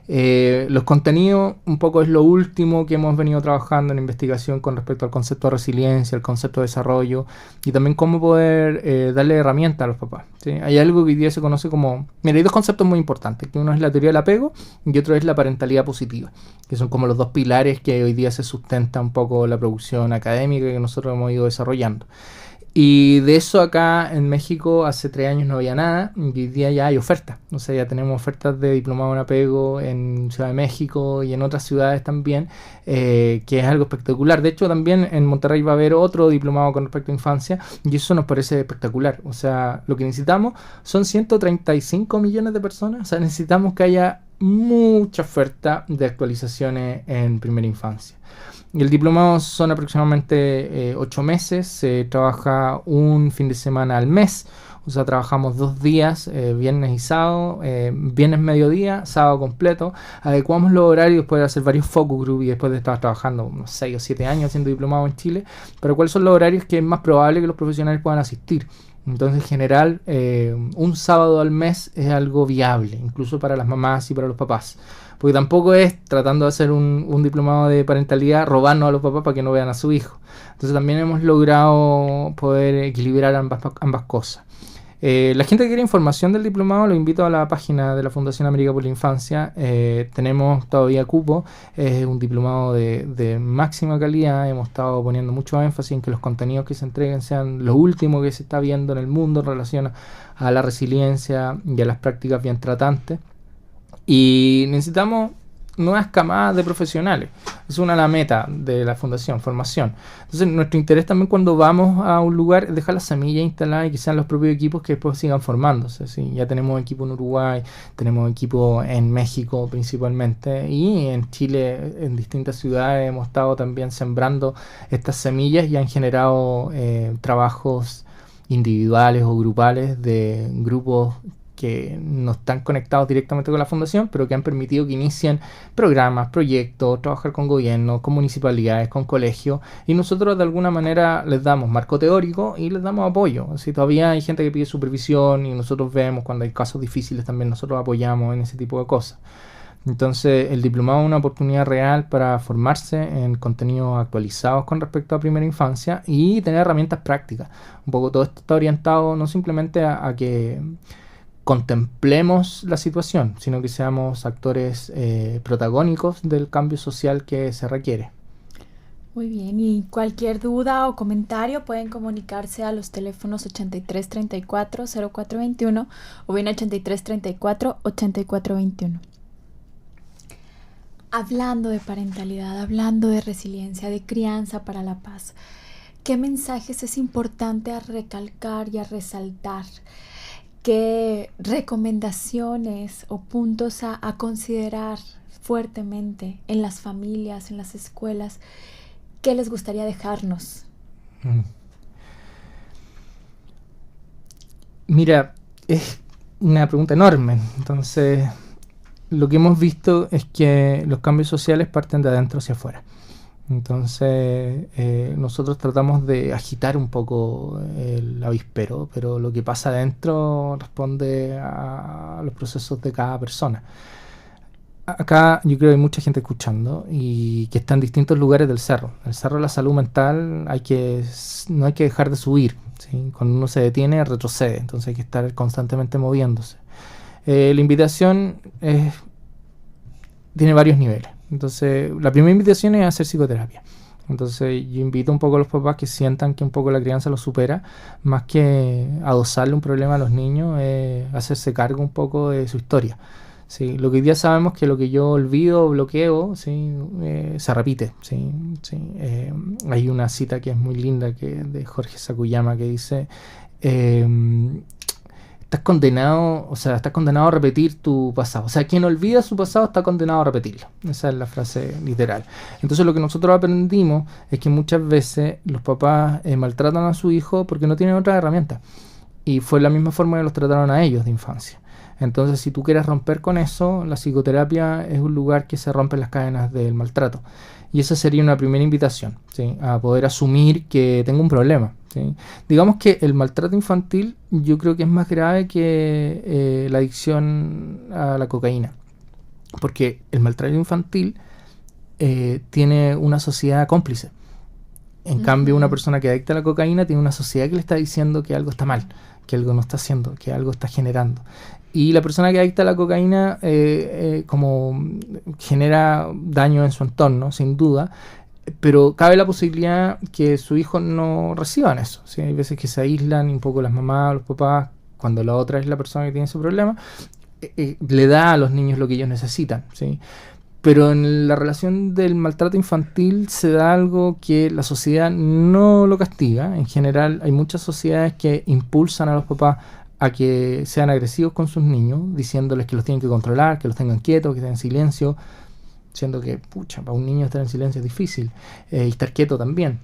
Los contenidos un poco es lo último que hemos venido trabajando en investigación con respecto al concepto de resiliencia, el concepto de desarrollo y también cómo poder darle herramientas a los papás, ¿sí? Hay algo que hoy día se conoce como... Mira, hay dos conceptos muy importantes, que uno es la teoría del apego y otro es la parentalidad positiva, que son como los dos pilares que hoy día se sustenta un poco la producción académica que nosotros hemos ido desarrollando. Y de eso acá en México hace 3 años no había nada, y hoy día ya hay ofertas. O sea, ya tenemos ofertas de diplomado en apego en Ciudad de México y en otras ciudades también, que es algo espectacular. De hecho, también en Monterrey va a haber otro diplomado con respecto a infancia y eso nos parece espectacular. O sea, lo que necesitamos son 135 millones de personas. O sea, necesitamos que haya mucha oferta de actualizaciones en primera infancia. Y el diplomado son aproximadamente 8 meses, se trabaja un fin de semana al mes, o sea, trabajamos 2 días, viernes y sábado, viernes mediodía, sábado completo, adecuamos los horarios después de hacer varios focus group y después de estar trabajando unos 6 o 7 años haciendo diplomado en Chile, pero cuáles son los horarios que es más probable que los profesionales puedan asistir. Entonces, en general, un sábado al mes es algo viable, incluso para las mamás y para los papás. Porque tampoco es tratando de hacer un diplomado de parentalidad, robarnos a los papás para que no vean a su hijo. Entonces también hemos logrado poder equilibrar ambas cosas. La gente que quiere información del diplomado, lo invito a la página de la Fundación América por la Infancia. Tenemos todavía cupo, es un diplomado de máxima calidad. Hemos estado poniendo mucho énfasis en que los contenidos que se entreguen sean lo último que se está viendo en el mundo en relación a la resiliencia y a las prácticas bien tratantes. Y necesitamos nuevas camadas de profesionales. Es una de las metas de la fundación, formación. Entonces, nuestro interés también cuando vamos a un lugar es dejar las semillas instaladas y que sean los propios equipos que después sigan formándose. ¿Sí? Ya tenemos equipo en Uruguay, tenemos equipo en México principalmente y en Chile, en distintas ciudades, hemos estado también sembrando estas semillas y han generado trabajos individuales o grupales de grupos que no están conectados directamente con la fundación, pero que han permitido que inicien programas, proyectos, trabajar con gobiernos, con municipalidades, con colegios, y nosotros de alguna manera les damos marco teórico y les damos apoyo. Si todavía hay gente que pide supervisión y nosotros vemos cuando hay casos difíciles también nosotros apoyamos en ese tipo de cosas. Entonces el diplomado es una oportunidad real para formarse en contenidos actualizados con respecto a primera infancia y tener herramientas prácticas. Un poco todo esto está orientado no simplemente a que contemplemos la situación, sino que seamos actores protagónicos del cambio social que se requiere. Muy bien, y cualquier duda o comentario pueden comunicarse a los teléfonos 83 34 04 21 o bien 83 34 84 21. Hablando de parentalidad, hablando de resiliencia, de crianza para la paz, ¿qué mensajes es importante a recalcar y a resaltar? ¿Qué recomendaciones o puntos a considerar fuertemente en las familias, en las escuelas? ¿Qué les gustaría dejarnos? Mira, es una pregunta enorme. Entonces, lo que hemos visto es que los cambios sociales parten de adentro hacia afuera. Entonces, nosotros tratamos de agitar un poco el avispero, pero lo que pasa adentro responde a los procesos de cada persona. Acá yo creo que hay mucha gente escuchando y que está en distintos lugares del cerro. El cerro de la salud mental no hay que dejar de subir, ¿sí? Cuando uno se detiene, retrocede, entonces hay que estar constantemente moviéndose. La invitación tiene varios niveles. Entonces, la primera invitación es hacer psicoterapia. Entonces, yo invito un poco a los papás que sientan que un poco la crianza los supera, más que adosarle un problema a los niños, hacerse cargo un poco de su historia. Sí, lo que hoy día sabemos que lo que yo olvido o bloqueo, ¿sí? Se repite. ¿Sí? Sí, hay una cita que es muy linda de Jorge Sakuyama que dice: estás condenado a repetir tu pasado. O sea, quien olvida su pasado está condenado a repetirlo. Esa es la frase literal. Entonces, lo que nosotros aprendimos es que muchas veces los papás maltratan a su hijo porque no tienen otra herramienta. Y fue la misma forma que los trataron a ellos de infancia. Entonces, si tú quieres romper con eso, la psicoterapia es un lugar que se rompen las cadenas del maltrato. Y esa sería una primera invitación, ¿sí? A poder asumir que tengo un problema, ¿sí? Digamos que el maltrato infantil yo creo que es más grave que la adicción a la cocaína. Porque el maltrato infantil tiene una sociedad cómplice. En cambio, una persona que adicta a la cocaína tiene una sociedad que le está diciendo que algo está mal, que algo no está haciendo, que algo está generando. Y la persona que adicta a la cocaína como genera daño en su entorno, sin duda, pero cabe la posibilidad que su hijo no reciban eso, ¿sí? Hay veces que se aíslan un poco las mamás o los papás cuando la otra es la persona que tiene ese problema, le da a los niños lo que ellos necesitan, ¿sí? Pero en la relación del maltrato infantil se da algo que la sociedad no lo castiga. En general hay muchas sociedades que impulsan a los papás a que sean agresivos con sus niños, diciéndoles que los tienen que controlar, que los tengan quietos, que estén en silencio, siendo que, para un niño estar en silencio es difícil, y estar quieto también.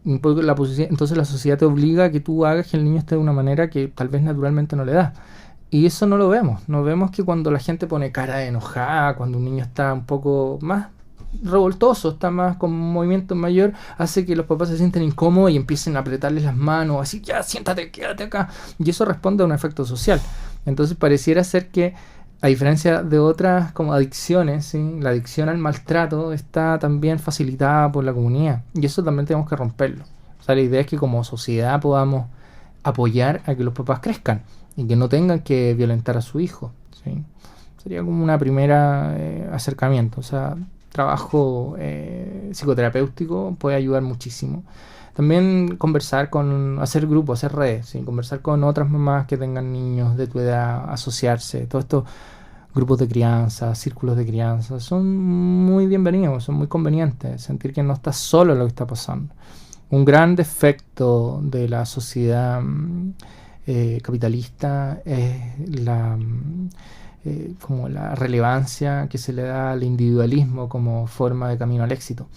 Entonces la sociedad te obliga a que tú hagas que el niño esté de una manera que tal vez naturalmente no le da. Y eso no lo vemos. No vemos que cuando la gente pone cara de enojada, cuando un niño está un poco más revoltoso, está más con un movimiento mayor, hace que los papás se sienten incómodos y empiecen a apretarles las manos, así, ya, siéntate, quédate acá. Y eso responde a un efecto social. Entonces pareciera ser que, a diferencia de otras como adicciones, ¿sí? La adicción al maltrato está también facilitada por la comunidad. Y eso también tenemos que romperlo. O sea, la idea es que como sociedad podamos apoyar a que los papás crezcan y que no tengan que violentar a su hijo, ¿sí? Sería como una primera acercamiento. O sea, trabajo psicoterapéutico puede ayudar muchísimo. También hacer grupos, hacer redes, ¿sí? Conversar con otras mamás que tengan niños de tu edad, asociarse. Todos estos grupos de crianza, círculos de crianza, son muy bienvenidos, son muy convenientes. Sentir que no estás solo en lo que está pasando. Un gran defecto de la sociedad capitalista es como la relevancia que se le da al individualismo como forma de camino al éxito,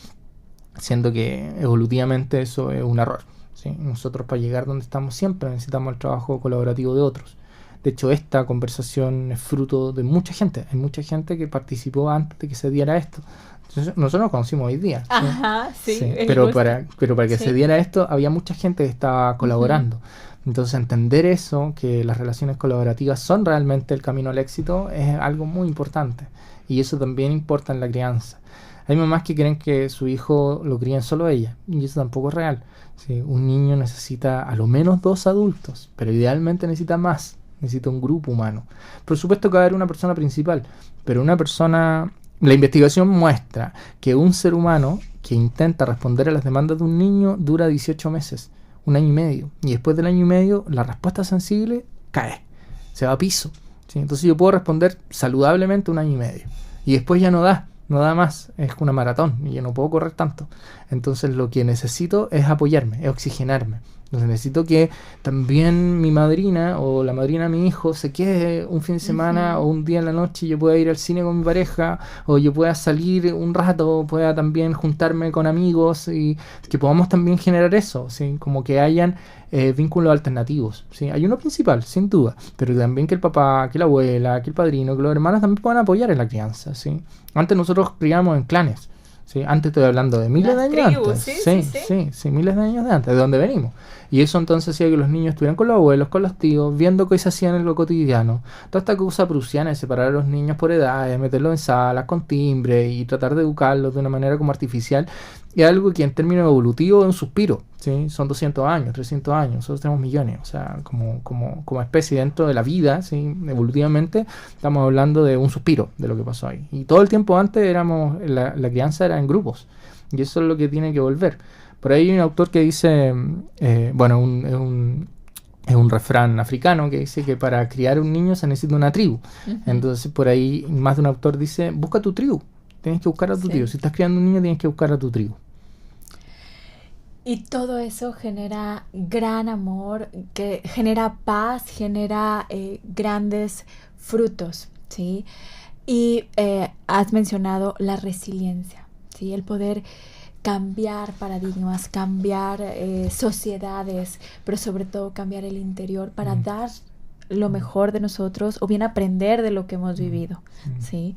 siendo que evolutivamente eso es un error, ¿sí? Nosotros, para llegar donde estamos, siempre necesitamos el trabajo colaborativo de otros. De hecho, esta conversación es fruto de mucha gente. Hay mucha gente que participó antes de que se diera esto. Entonces, nosotros nos conocimos hoy día, ¿sí? Ajá, sí, sí, pero para que sí se diera esto había mucha gente que estaba colaborando. Entonces, entender eso, que las relaciones colaborativas son realmente el camino al éxito, es algo muy importante. Y eso también importa en la crianza. Hay mamás que creen que su hijo lo críen solo ella, y eso tampoco es real, ¿sí? Un niño necesita a lo menos 2 adultos, pero idealmente necesita más, necesita un grupo humano. Por supuesto que va a haber una persona principal, pero una persona la investigación muestra que un ser humano que intenta responder a las demandas de un niño dura 18 meses, 1 año y medio. Y después del 1 año y medio, la respuesta sensible cae, se va a piso. ¿Sí? Entonces yo puedo responder saludablemente 1 año y medio. Y después ya no da más. Es una maratón y yo no puedo correr tanto. Entonces lo que necesito es apoyarme, es oxigenarme. Entonces necesito que también mi madrina o la madrina de mi hijo se quede un fin de semana o un día en la noche y yo pueda ir al cine con mi pareja, o yo pueda salir un rato, pueda también juntarme con amigos y que podamos también generar eso, ¿sí? Como que hayan vínculos alternativos, ¿sí? Hay uno principal, sin duda, pero también que el papá, que la abuela, que el padrino, que los hermanos también puedan apoyar en la crianza, ¿sí? Antes nosotros criamos en clanes. Sí, antes estoy hablando de miles de años antes. Sí, miles de años de antes, de donde venimos. Y eso entonces hacía que los niños estuvieran con los abuelos, con los tíos, viendo qué se hacían en lo cotidiano. Toda esta cosa prusiana de separar a los niños por edades, meterlos en salas con timbre y tratar de educarlos de una manera como artificial, es algo que en términos evolutivos es un suspiro. ¿Sí? Son 200 años, 300 años, nosotros tenemos millones. O sea, como especie dentro de la vida, ¿sí? Evolutivamente, estamos hablando de un suspiro de lo que pasó ahí. Y todo el tiempo antes la crianza era en grupos. Y eso es lo que tiene que volver. Por ahí hay un autor que dice, es un refrán africano que dice que para criar un niño se necesita una tribu. Entonces por ahí más de un autor dice, busca tu tribu, tienes que buscar a tu tribu. Si estás criando un niño tienes que buscar a tu tribu. Y todo eso genera gran amor, que genera paz, genera grandes frutos, ¿sí? Y has mencionado la resiliencia, ¿sí? El poder cambiar paradigmas, cambiar sociedades, pero sobre todo cambiar el interior para dar lo mejor de nosotros o bien aprender de lo que hemos vivido, ¿sí?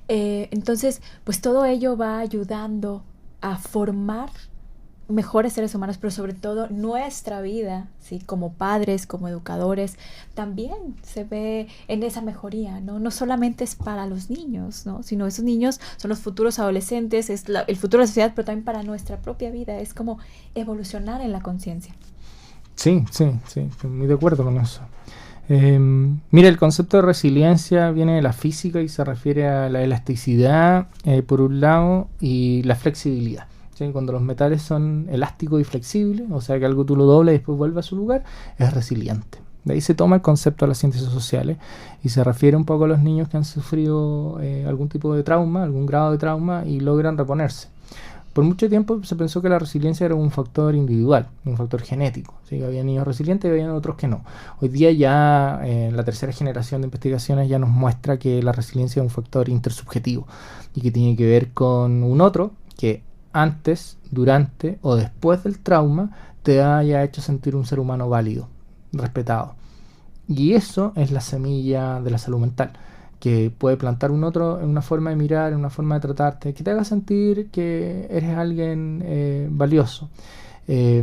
Entonces, pues todo ello va ayudando a formar mejores seres humanos, pero sobre todo nuestra vida, ¿sí? Como padres, como educadores, también se ve en esa mejoría, ¿no? No solamente es para los niños, ¿no? Sino esos niños son los futuros adolescentes, es el futuro de la sociedad, pero también para nuestra propia vida, es como evolucionar en la conciencia. Sí, estoy muy de acuerdo con eso. Mira, el concepto de resiliencia viene de la física y se refiere a la elasticidad, por un lado, y la flexibilidad. Cuando los metales son elásticos y flexibles, o sea que algo tú lo doblas y después vuelve a su lugar, es resiliente. De ahí se toma el concepto de las ciencias sociales y se refiere un poco a los niños que han sufrido algún tipo de trauma, algún grado de trauma y logran reponerse. Por mucho tiempo se pensó que la resiliencia era un factor individual, un factor genético. ¿Sí? Había niños resilientes y había otros que no. Hoy día ya la tercera generación de investigaciones ya nos muestra que la resiliencia es un factor intersubjetivo y que tiene que ver con un otro que antes, durante o después del trauma te haya hecho sentir un ser humano válido, respetado. Y eso es la semilla de la salud mental, que puede plantar un otro en una forma de mirar, en una forma de tratarte, que te haga sentir que eres alguien valioso. Y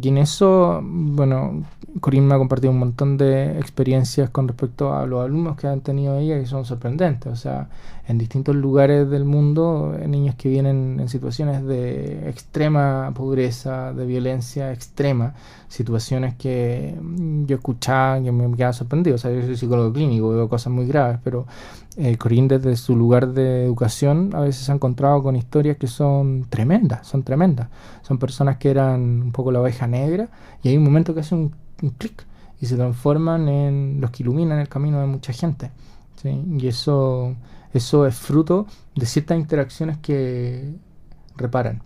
en eso, bueno, Corinne me ha compartido un montón de experiencias con respecto a los alumnos que han tenido ella que son sorprendentes. O sea, en distintos lugares del mundo, niños que vienen en situaciones de extrema pobreza, de violencia extrema, situaciones que yo escuchaba que me quedaba sorprendido. O sea, yo soy psicólogo clínico, veo cosas muy graves, pero Corinne desde su lugar de educación a veces se ha encontrado con historias que son tremendas. Son personas que eran un poco la oveja negra y hay un momento que hace un clic y se transforman en los que iluminan el camino de mucha gente, ¿sí? Y eso es fruto de ciertas interacciones que reparan.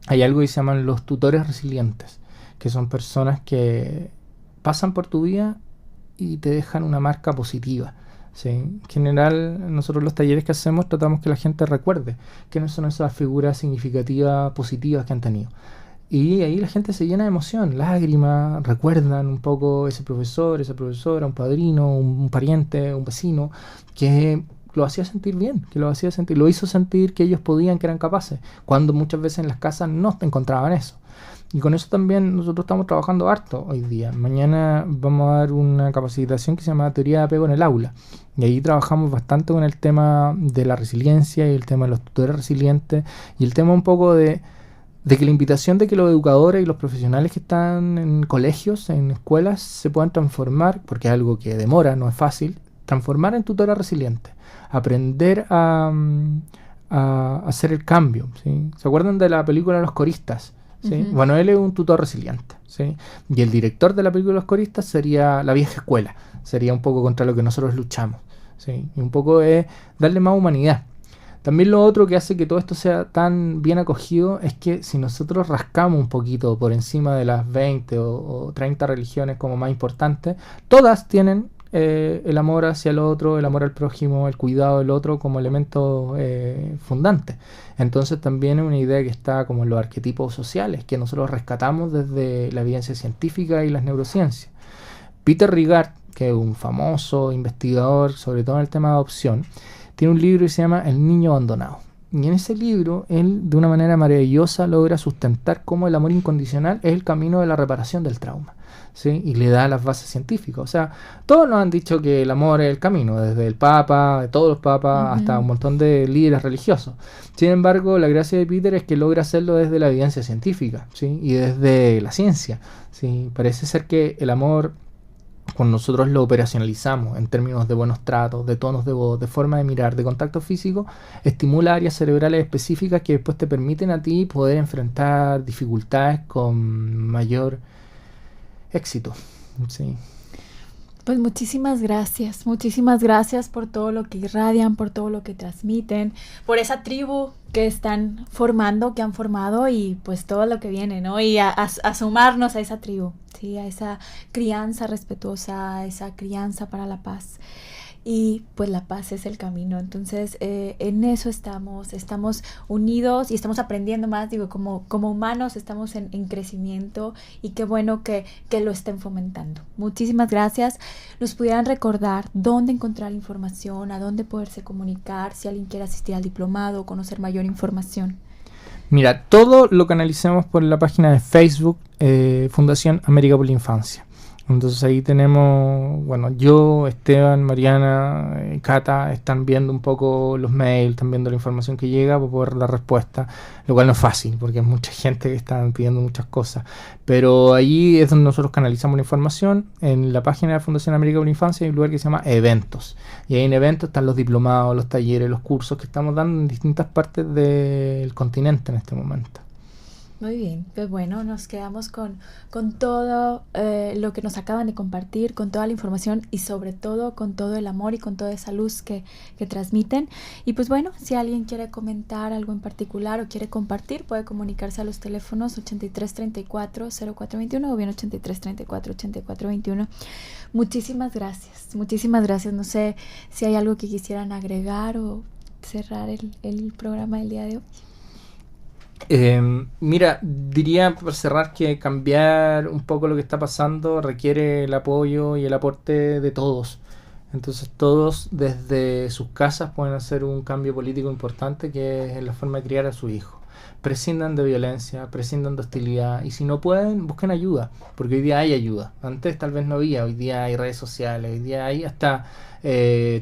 Hay algo que se llaman los tutores resilientes, que son personas que pasan por tu vida y te dejan una marca positiva. Sí. En general, nosotros los talleres que hacemos tratamos que la gente recuerde quiénes son esas figuras significativas, positivas que han tenido. Y ahí la gente se llena de emoción, lágrimas, recuerdan un poco ese profesor, esa profesora, un padrino, un pariente, un vecino, que lo hacía sentir bien, lo hizo sentir que ellos podían, que eran capaces, cuando muchas veces en las casas no encontraban eso. Y con eso también nosotros estamos trabajando harto hoy día. Mañana vamos a dar una capacitación que se llama Teoría de Apego en el Aula. Y ahí trabajamos bastante con el tema de la resiliencia y el tema de los tutores resilientes y el tema un poco de que la invitación de que los educadores y los profesionales que están en colegios, en escuelas, se puedan transformar, porque es algo que demora, no es fácil, transformar en tutora resiliente, aprender a hacer el cambio, ¿sí? ¿Se acuerdan de la película Los Coristas? ¿Sí? Bueno, él es un tutor resiliente, ¿sí? Y el director de la película Los Coristas sería la vieja escuela, sería un poco contra lo que nosotros luchamos, ¿sí? Y un poco es darle más humanidad. También lo otro que hace que todo esto sea tan bien acogido es que si nosotros rascamos un poquito por encima de las 20 o 30 religiones como más importantes, todas tienen el amor hacia el otro, el amor al prójimo, el cuidado del otro como elemento fundante. Entonces también es una idea que está como en los arquetipos sociales, que nosotros rescatamos desde la evidencia científica y las neurociencias. Peter Rigard, que es un famoso investigador, sobre todo en el tema de adopción, tiene un libro que se llama El niño abandonado. Y en ese libro, él de una manera maravillosa logra sustentar cómo el amor incondicional es el camino de la reparación del trauma, ¿sí? Y le da las bases científicas. O sea, todos nos han dicho que el amor es el camino, desde el Papa, de todos los papas, hasta un montón de líderes religiosos. Sin embargo, la gracia de Peter es que logra hacerlo desde la evidencia científica, ¿sí? Y desde la ciencia, ¿sí? Parece ser que el amor, cuando nosotros lo operacionalizamos en términos de buenos tratos, de tonos de voz, de forma de mirar, de contacto físico, estimula áreas cerebrales específicas que después te permiten a ti poder enfrentar dificultades con mayor éxito. Sí. Pues muchísimas gracias por todo lo que irradian, por todo lo que transmiten, por esa tribu que están formando, que han formado y pues todo lo que viene, ¿no? Y a sumarnos a esa tribu, ¿sí? A esa crianza respetuosa, a esa crianza para la paz. Y pues la paz es el camino. Entonces en eso estamos unidos y estamos aprendiendo más, digo, como humanos estamos en crecimiento y qué bueno que lo estén fomentando. Muchísimas gracias. ¿Nos pudieran recordar dónde encontrar información, a dónde poderse comunicar, si alguien quiere asistir al diplomado o conocer mayor información? Mira, todo lo canalicemos por la página de Facebook Fundación América por la Infancia. Entonces ahí tenemos, bueno, yo, Esteban, Mariana, Cata, están viendo un poco los mails, están viendo la información que llega para poder dar respuesta, lo cual no es fácil porque hay mucha gente que está pidiendo muchas cosas, pero ahí es donde nosotros canalizamos la información. En la página de la Fundación América por la Infancia hay un lugar que se llama Eventos, y ahí en Eventos están los diplomados, los talleres, los cursos que estamos dando en distintas partes del continente en este momento. Muy bien, pues bueno, nos quedamos con todo lo que nos acaban de compartir, con toda la información y sobre todo con todo el amor y con toda esa luz que transmiten. Y pues bueno, si alguien quiere comentar algo en particular o quiere compartir, puede comunicarse a los teléfonos 8334-0421 o bien 8334-8421. Muchísimas gracias. No sé si hay algo que quisieran agregar o cerrar el programa del día de hoy. Mira, diría por cerrar que cambiar un poco lo que está pasando requiere el apoyo y el aporte de todos. Entonces todos desde sus casas pueden hacer un cambio político importante, que es en la forma de criar a su hijo. Prescindan de violencia, prescindan de hostilidad, y si no pueden, busquen ayuda, porque hoy día hay ayuda. Antes tal vez no había, hoy día hay redes sociales, hoy día hay hasta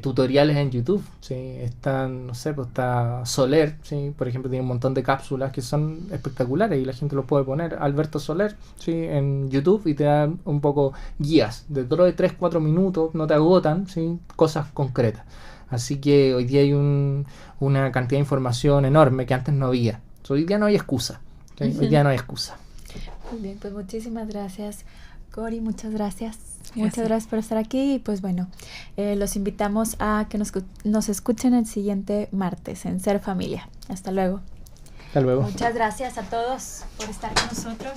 tutoriales en YouTube, ¿sí? Están, no sé, pues está Soler, ¿sí? Por ejemplo, tiene un montón de cápsulas que son espectaculares y la gente lo puede poner, Alberto Soler, ¿sí? En YouTube, y te dan un poco guías de 3-4 minutos, no te agotan, ¿sí? Cosas concretas. Así que hoy día hay una cantidad de información enorme que antes no había. Hoy día no hay excusa, ¿sí? Hoy día no hay excusa. Muy bien, pues muchísimas gracias, Cori, muchas gracias. Muchas gracias por estar aquí y pues bueno, los invitamos a que nos escuchen el siguiente martes en Ser Familia. Hasta luego. Hasta luego. Muchas gracias a todos por estar con nosotros.